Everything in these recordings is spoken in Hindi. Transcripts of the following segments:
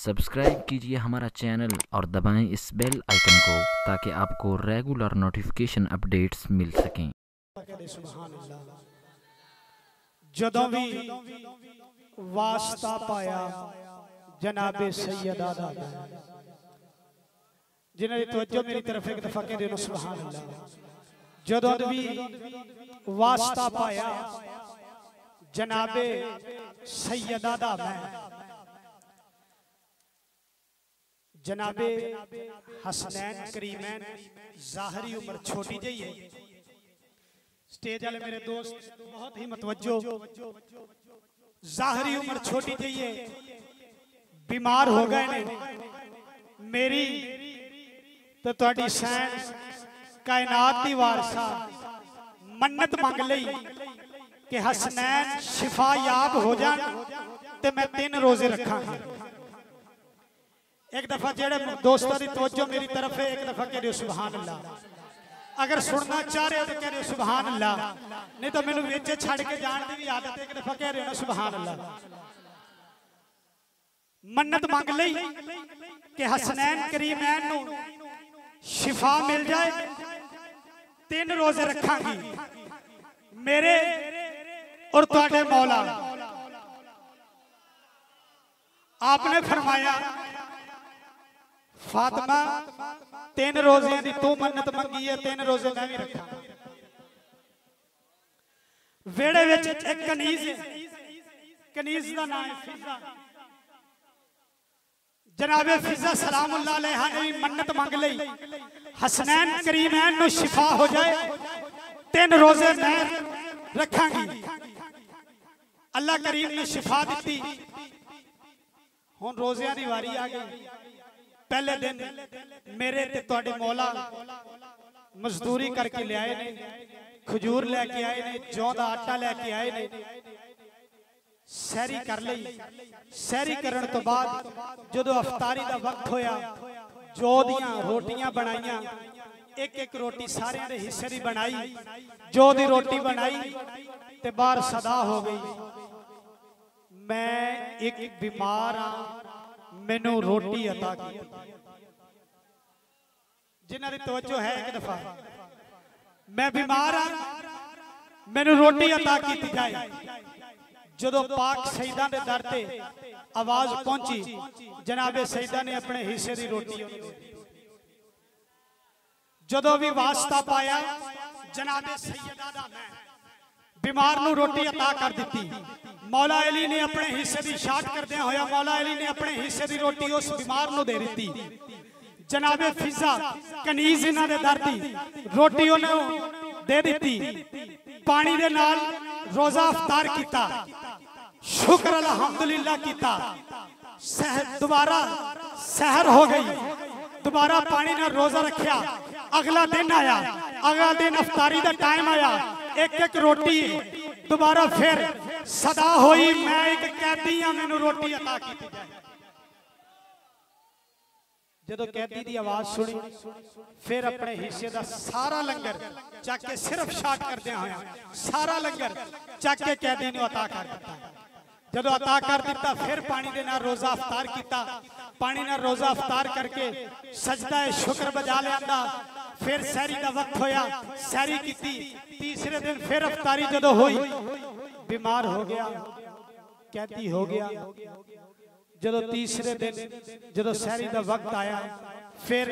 सब्सक्राइब कीजिए हमारा चैनल और दबाएं इस बेल आइकन को ताकि आपको रेगुलर नोटिफिकेशन अपडेट्स मिल सकें। जदों भी वास्ता पाया जनाबे सैयदा दा जिन्हें तवज्जो मेरी तरफ एक दफा कह देना सुभान अल्लाह। जदों भी वास्ता पाया जनाबे सैयदा दा जनाबे हसनैन करीमैन ज़ाहरी उम्र छोटी जी है। स्टेज वाले मेरे दोस्त बहुत ही मतवज्जो, ज़ाहरी उम्र छोटी जी है, बीमार हो गए ने। मेरी तो तुहाडी सैन कायनात दी वारसा मन्नत मंग लई कि हसनैन शिफा याब हो जान ते मैं 3 रोजे रखांगी। एक दफा जेड़े दोस्तों की तवज्जो मेरी तरफ है, एक दफा कह रहे हो सुभान अल्लाह। अगर सुनना चाह रहे हो तो कह रहे हो सुभान अल्लाह, नहीं तो मैंने विच छड़ के जान की भी आदत है। एक दफा कह रहे हो ना सुभान अल्लाह। मन्नत मंग लई कि हसनैन करीमैन नू शिफा मिल जाए, 3 रोजे रखांगी। मेरे और तुहाडे मौला आपने फरमाया फातिमा 3 रोजे की तू मन्नत मंगी है, 3 रोजे मैं भी रखा। वेड़े विच एक कनीज है, कनीज का नाम है फिजा। जनाबे फिजा सलामुल्लाह अलैहा ने भी मन्नत मंग लई हसनैन करीमैन नू शिफा हो जाए, 3 रोजे मैं रखांगी। अल्लाह करीम ने शिफा दी। हुण रोज़ियां दी वारी आ गई। पहले दिन मेरे ते तुहाडे मौला मजदूरी करके ले आए ने, खजूर लेके आए ने, जौ दा आटा लेके आए ने। सहरी कर लई। सहरी करन तो बाद जदों अफतारी दा वक्त होया, जौ दियां रोटियां बनाईयां। एक रोटी सारे दे हिस्से दी बनाई, जौ दी रोटी बनाई ते बाहर सदा हो गई मैं एक बीमार हाँ, मैनू रोटी अता की। जिन्हां दी तवज्जो है एक दफा, मैं बीमार हाँ, मैनू रोटी अता की जाए। जदों पाक सईदा दे दर ते आवाज पहुंची, जनाबे सईदा ने अपने हिस्से दी रोटी जदों भी वास्ता पाया जनाबे सैयदा दा मैं बीमार नू रोटी अता कर दी। मौला अली ने अपने हिस्से की शाट करदे होया मौला अली ने अपने हिस्से की रोटी उस बीमार नू दे दी। जनाबे फिजा कनीज इन्हां दे दर दी रोटी उन्हें दे दी। पानी दे नाल रोजा अफ्तार किया, शुक्र अल्हम्दुलिल्लाह किया। दोबारा सहर हो गई, दोबारा पानी नाल रोजा रखा। अगला दिन आया, अगला दिन अफ्तारी का टाइम आया, एक रोटी दोबारा फिर सदा होई मैं एक कैदी हाँ, मैनू रोटी अता की जाए। जदों कैदी की आवाज सुनी फिर अपने हिस्से का सारा लंगर चक के सिर्फ शाट करदे होया सारा लंगर चक के कैदी नू अता कर दिता। जदों अता कर दिता फिर पानी दे नाल रोजा अफ्तार किया। पानी नाल रोजा अफ्तार करके सजदा शुक्र बजा लिया। फिर सहरी का वक्त होया, सहरी की। तीसरे दिन फिर अफ्तारी जदों हुई, बीमार हो गया, कैदी हो गया। जदों तीसरे दिन जदों सहरी का वक्त आया, फिर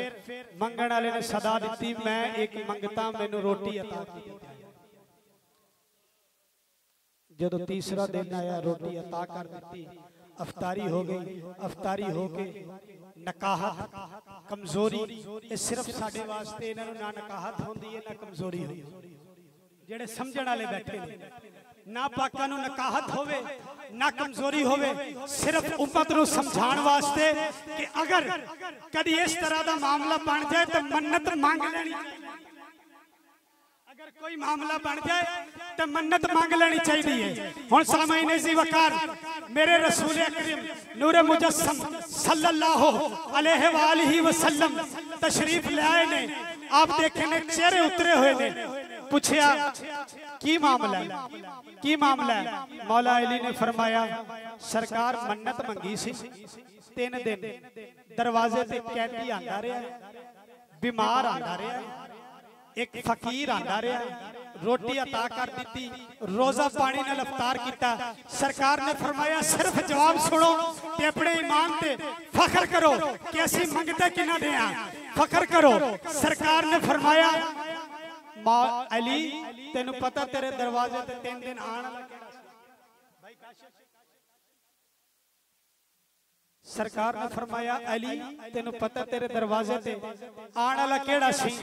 मंगण वाले ने सदा दी, मैं एक मंगता, मैनू रोटी अता की। जदों तीसरा दिन आया, रोटी अता कर दी, अफ्तारी हो गई। अफ्तारी होके नकाहत कमजोरी, ये सिर्फ साडे वास्ते इन्हां नूं ना नकाहत होंदी है ना कमजोरी होंदी। जेड़े समझण वाले बैठे ने, ना पाकां नूं नकाहत होवे ना कमजोरी होवे, सिर्फ उम्मत नूं समझाण वास्ते कि अगर कदी इस तरह का मामला बन जाए तो मन्नत मांग लेनी। अगर कोई मामला बन जाए तो मन्नत मांग लेनी चाहिए। हुण सामाईन इज़्ज़ी वकार मेरे रसूल अकरम नूरे मुजस्सम सल्लल्लाहु अलैहि वालिहि वसल्लम तशरीफ ले आए ने। आप देखे ने चेहरे उतरे हुए ने। पूछया की मामला है, की मामला है? मौला अली ने फरमाया सरकार मन्नत मंगी सी, 3 दिन दरवाजे ते कैदी आंदा रहा, बीमार आंदा रहा, एक फकीर आंदा रहा, रोटी अता कर दी, रोजा पानी नाल अफ्तार किया। सरकार ने फरमाया सिर्फ जवाब सुनो ते अपने ईमान ते फखर करो कि असीं मंगते किन्ना दे आ, फखर करो। सरकार ने फरमाया अली तेनू पता तेरे दरवाजे ते 3 दिन आने लगे। सरकार ने फरमाया अली तेनू पता तेरे दरवाजे ते आने वाला केड़ा सी?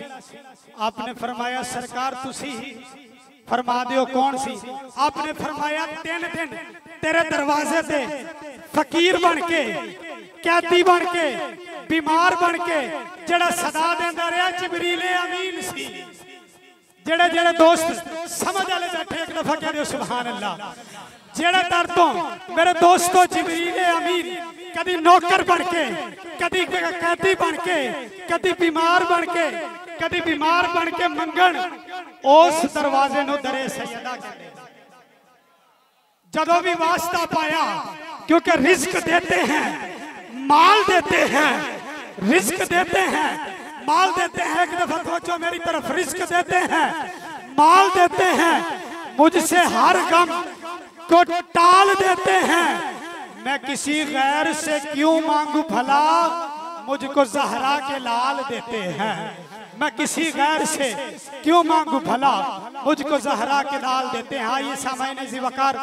आपने फरमाया सरकार तुसी फरमा दियो कौन सी? आपने फरमाया 3 दिन तेरे दरवाजे ते फकीर बन के, कैदी बन के, बीमार बन के जेड़ा सदा देंदा रहा जिबरील अमीन सी। जेड़े जेड़े दोस्त समझ वाले बैठे एक दफा कह दियो सुभान अल्लाह। जेड़े दर तो मेरे दोस्तों जिबरील अमीन कदी नौकर बन के, कदी कैदी बन के, कदी बीमार बन के, कदी बीमार बन के मंगण उस दरवाजे नु दरे सैयदा कहते। जदों भी वास्ता पाया क्योंकि रिस्क देते हैं, माल देते हैं, रिस्क देते हैं, माल देते हैं। एक दफा सोचो मेरी तरफ, रिस्क देते हैं, माल देते हैं, मुझसे हर गम को टाल देते हैं। मैं किसी गैर से क्यों मांगू भला, मुझको ज़हरा के लाल देते हैं। मैं किसी गैर से क्यों मांगू भला, मुझको ज़हरा के लाल देते हैं। आइए सामाईन ज़िवकार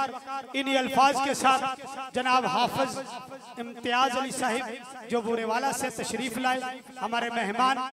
इन्हीं अल्फाज के साथ जनाब हाफिज इम्तियाज अली साहिब जो बुरेवाला से तशरीफ लाए, हमारे मेहमान।